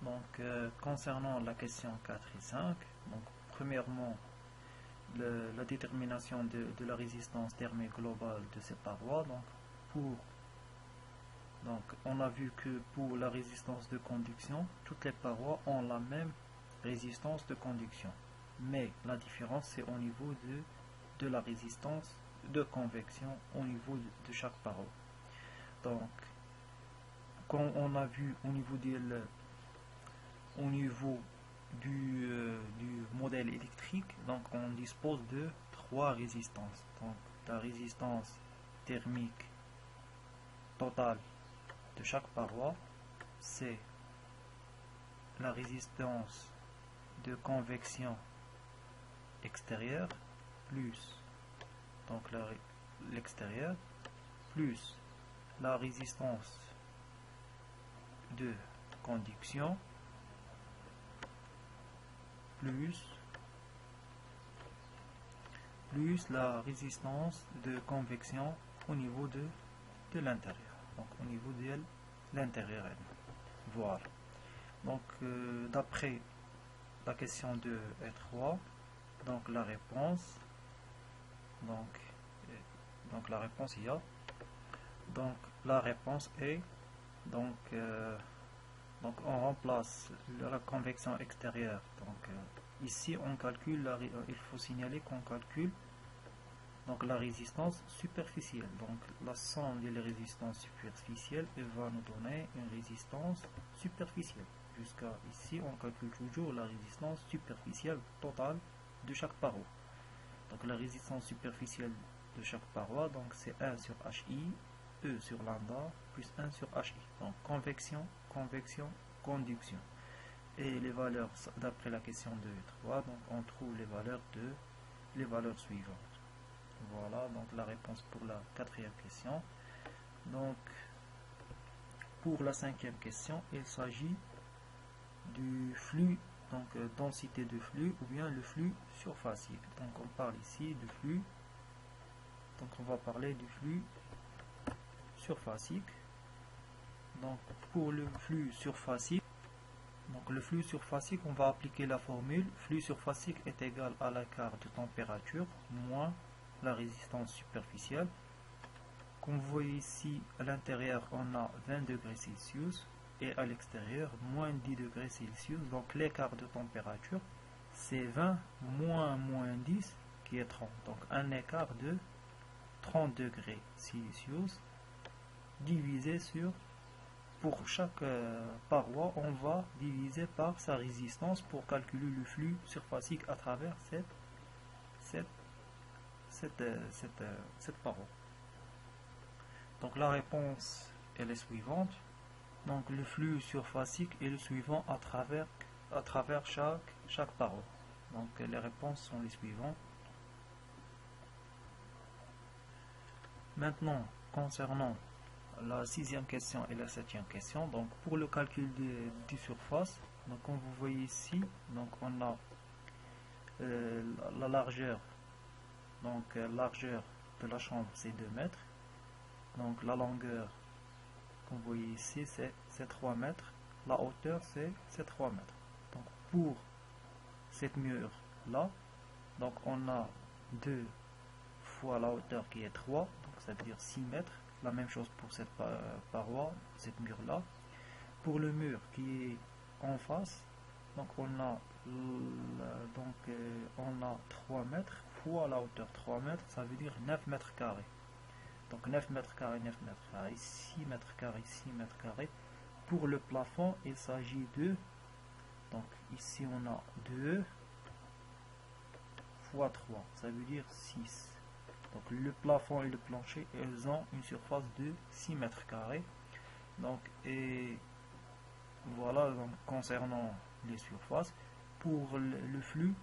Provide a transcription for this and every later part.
Donc, concernant la question 4 et 5, donc, premièrement, la détermination de la résistance thermique globale de ces parois. Donc, on a vu que pour la résistance de conduction, toutes les parois ont la même résistance de conduction. Mais la différence, c'est au niveau de la résistance de convection au niveau de chaque paroi. Donc, comme on a vu au niveau du modèle électrique, donc on dispose de trois résistances. Donc, la résistance thermique totale de chaque paroi, c'est la résistance de convection extérieure plus donc l'extérieur plus la résistance de conduction plus la résistance de convection au niveau de l'intérieur, donc au niveau de l'intérieur. Voilà. Donc d'après la question 2 et 3, donc la réponse, donc la réponse il y a, donc la réponse est donc on remplace la convection extérieure. Donc ici on calcule il faut signaler qu'on calcule donc la résistance superficielle. Donc la somme des résistances superficielles va nous donner une résistance superficielle. Jusqu'à ici on calcule toujours la résistance superficielle totale de chaque paroi. Donc la résistance superficielle de chaque paroi, donc c'est 1 sur HI, E sur lambda, plus 1 sur HI. Donc convection, conduction. Et les valeurs, d'après la question 2 et 3, donc on trouve les valeurs suivantes. Voilà, donc la réponse pour la quatrième question. Donc, pour la cinquième question, il s'agit du flux, donc densité de flux, ou bien le flux surfacique. Donc on parle ici du flux, donc on va parler du flux surfacique. Donc pour le flux surfacique, on va appliquer la formule flux surfacique est égal à l'écart de température moins la résistance superficielle. Comme vous voyez ici, à l'intérieur on a 20 degrés Celsius et à l'extérieur moins 10 degrés Celsius. Donc l'écart de température c'est 20 moins 10 qui est 30. Donc un écart de 30 degrés Celsius divisé sur, pour chaque paroi, on va diviser par sa résistance pour calculer le flux surfacique à travers cette paroi. Donc la réponse est la suivante. Donc le flux surfacique est le suivant à travers chaque paroi. Donc les réponses sont les suivantes. Maintenant, concernant la sixième question et la septième question, donc pour le calcul des surfaces, donc comme vous voyez ici, donc on a la largeur, donc largeur de la chambre c'est 2 mètres, donc la longueur, comme vous voyez ici, c'est 3 mètres, la hauteur c'est 3 mètres. Donc pour cette mur là, donc on a 2 fois la hauteur qui est 3, donc ça veut dire 6 mètres. La même chose pour cette paroi, cette mur là. Pour le mur qui est en face, donc on a 3 mètres fois la hauteur 3 mètres, ça veut dire 9 mètres carrés. Donc 9 mètres carrés, 9 mètres carrés, 6 mètres carrés, 6 mètres carrés. Pour le plafond, il s'agit de, donc ici on a 2 fois 3, ça veut dire 6. Donc le plafond et le plancher, elles ont une surface de 6 mètres carrés. Donc, et voilà, donc concernant les surfaces, pour le flux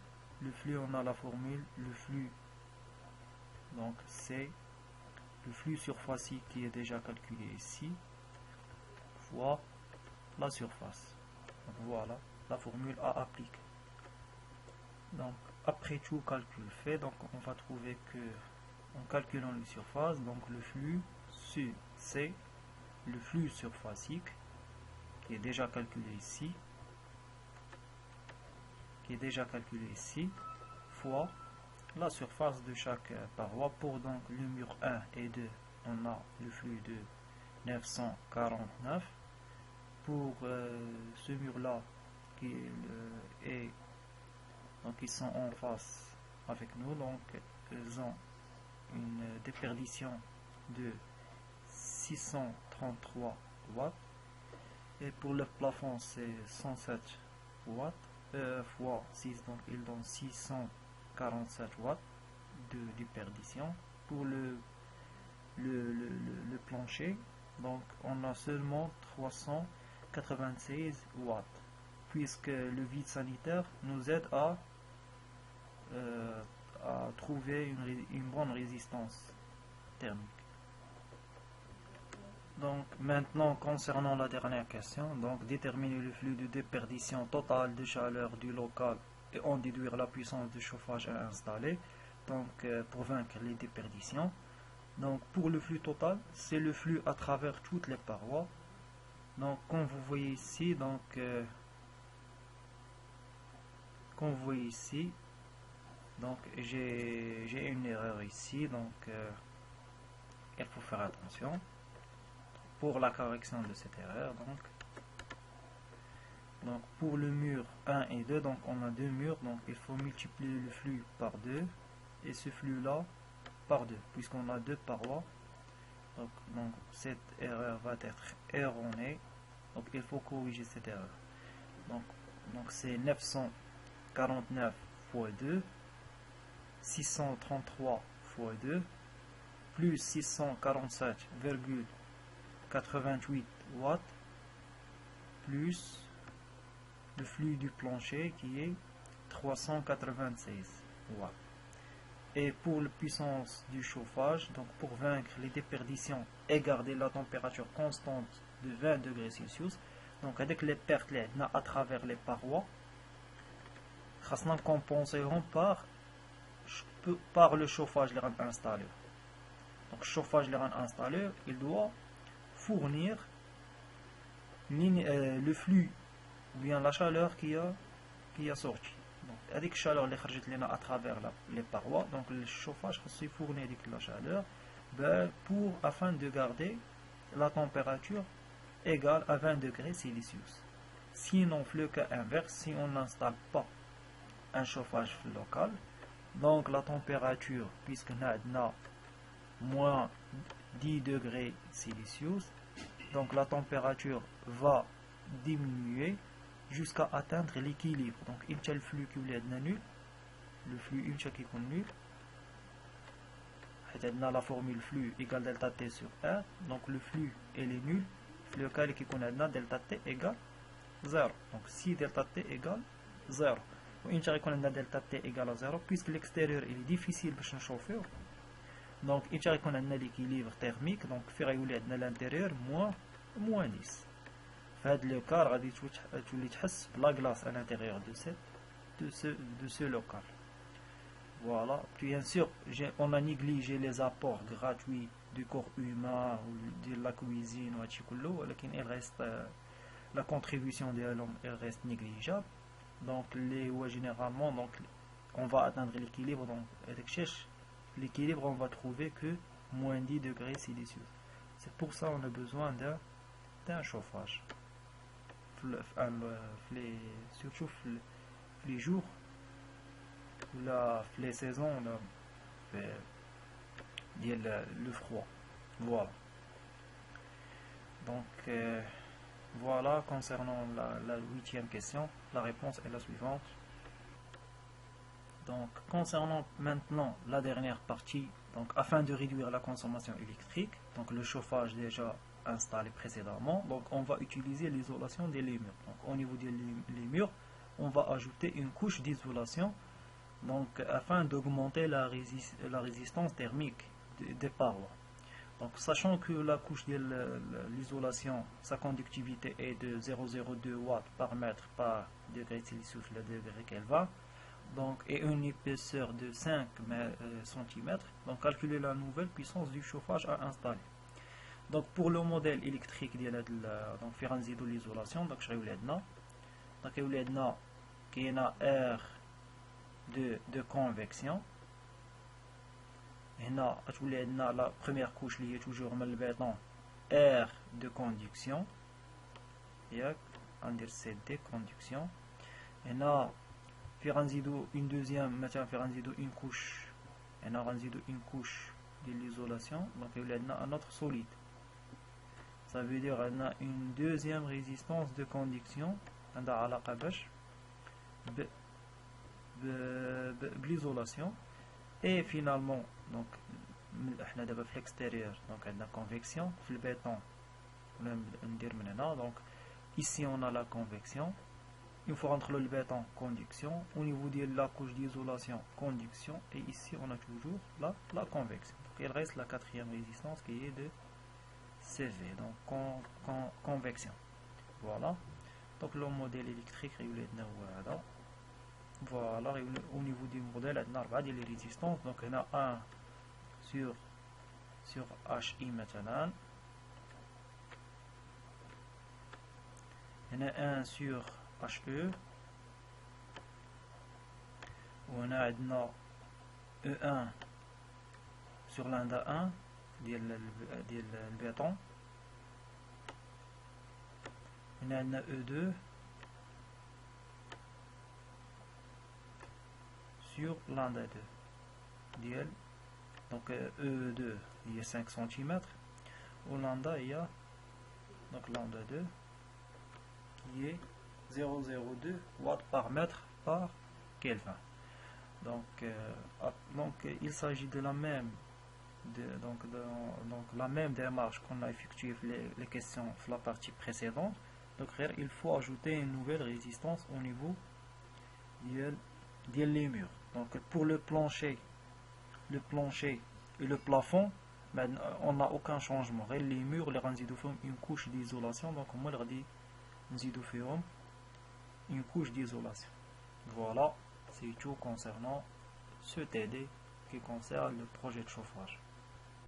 on a la formule, le flux, donc c'est le flux surfacique qui est déjà calculé ici, fois la surface. Donc voilà la formule à appliquer. Donc après tout calcul fait, donc on va trouver que en calculant les surfaces, donc le flux c'est le flux surfacique qui est déjà calculé ici, qui est déjà calculé ici, fois la surface de chaque paroi. Pour donc le mur 1 et 2, on a le flux de 949. Pour ce mur là qui est donc ils sont en face avec nous, donc ils ont une déperdition de 633 watts, et pour le plafond c'est 107 watts fois 6, donc il donne 647 watts de déperdition. Pour le plancher, donc on a seulement 396 watts, puisque le vide sanitaire nous aide à trouver une bonne résistance thermique. Donc maintenant, concernant la dernière question, donc déterminer le flux de déperdition totale de chaleur du local et en déduire la puissance de chauffage à installer, donc pour vaincre les déperditions. Donc pour le flux total, c'est le flux à travers toutes les parois. Donc comme vous voyez ici, donc comme vous voyez ici, donc j'ai une erreur ici, donc il faut faire attention pour la correction de cette erreur. Donc pour le mur 1 et 2, donc on a deux murs, donc il faut multiplier le flux par 2 et ce flux là par 2, puisqu'on a deux parois. Donc cette erreur va être erronée, donc il faut corriger cette erreur. Donc c'est 949 fois 2, 633 fois 2, plus 647,88 watts, plus le flux du plancher qui est 396 watts. Et pour la puissance du chauffage, donc pour vaincre les déperditions et garder la température constante de 20 degrés Celsius, donc avec les pertes à travers les parois, nous compenserons par le chauffage installé. Donc le chauffage installé, il doit fournir le flux ou bien la chaleur qui a sorti. Donc avec la chaleur qui est à travers les parois, donc le chauffage se fournit avec la chaleur afin de garder la température égale à 20 degrés Celsius. Sinon, le cas inverse, si on n'installe pas un chauffage local, donc la température, puisque nous avons moins 10 degrés Celsius, donc la température va diminuer jusqu'à atteindre l'équilibre. Donc il y a le flux qui est nul, le flux qui est nul, la formule flux égale delta T sur R, donc le flux il est nul, le local qui est delta T égale 0. Donc si delta T égale 0, ou delta T égale à 0, puisque l'extérieur est difficile de chauffer, donc il y a l'équilibre thermique, donc faire l'intérieur moins 10. Fait le cas, tu تحس la glace à l'intérieur de ce local. Voilà. Bien sûr, on a négligé les apports gratuits du corps humain ou de la cuisine, mais il reste la contribution de l'homme, elle reste négligeable. Donc généralement, donc on va atteindre l'équilibre. Donc avec l'équilibre, on va trouver que moins 10 degrés Celsius. C'est pour ça qu'on a besoin d'un chauffage. Surtout les jours, les saisons, le froid. Voilà. Donc voilà concernant la 8e question. La réponse est la suivante. Donc concernant maintenant la dernière partie, donc afin de réduire la consommation électrique, donc le chauffage déjà installé précédemment, donc on va utiliser l'isolation des murs. Donc au niveau des murs, on va ajouter une couche d'isolation, donc afin d'augmenter la résistance thermique des parois. Donc sachant que la couche de l'isolation, sa conductivité est de 0,02 watts par mètre par degré Celsius, le degré qu'elle va, donc et une épaisseur de 5 cm, donc calculer la nouvelle puissance du chauffage à installer. Donc pour le modèle électrique donc faire l'isolation, donc je vais qui est R de convection. Et là, la première couche liée toujours au béton R de conduction. On dit c'est de conduction. Et là, une deuxième matière, une couche. Et là, une couche de l'isolation. Donc, il y a un autre solide. Ça veut dire qu'on a une deuxième résistance de conduction. On a la l'isolation. Et finalement, donc, on a l'extérieur. Donc, on a la convection. Le béton. Donc, ici, on a la convection. Une fois entre le béton, conduction. Au niveau de la couche d'isolation, conduction. Et ici, on a toujours la convection. Donc, il reste la quatrième résistance qui est de CV, donc convection. Voilà. Donc, le modèle électrique, voilà. Au niveau du modèle, on a les résistances. Donc, on a un sur HI maintenant. On a un sur HE. On a E1 sur lambda 1 ديال البيطون. On a E2 sur lambda 2 donc E2 il y a 5 cm. Au lambda il y a donc lambda 2 qui est 0,02 watts par mètre par Kelvin. Donc il s'agit de la même la même démarche qu'on a effectuée les questions de la partie précédente. Donc il faut ajouter une nouvelle résistance au niveau des murs. Donc pour le plancher et le plafond, on n'a aucun changement. Les murs, les une couche d'isolation. Donc on va dire une couche d'isolation. Voilà, c'est tout concernant ce TD qui concerne le projet de chauffage.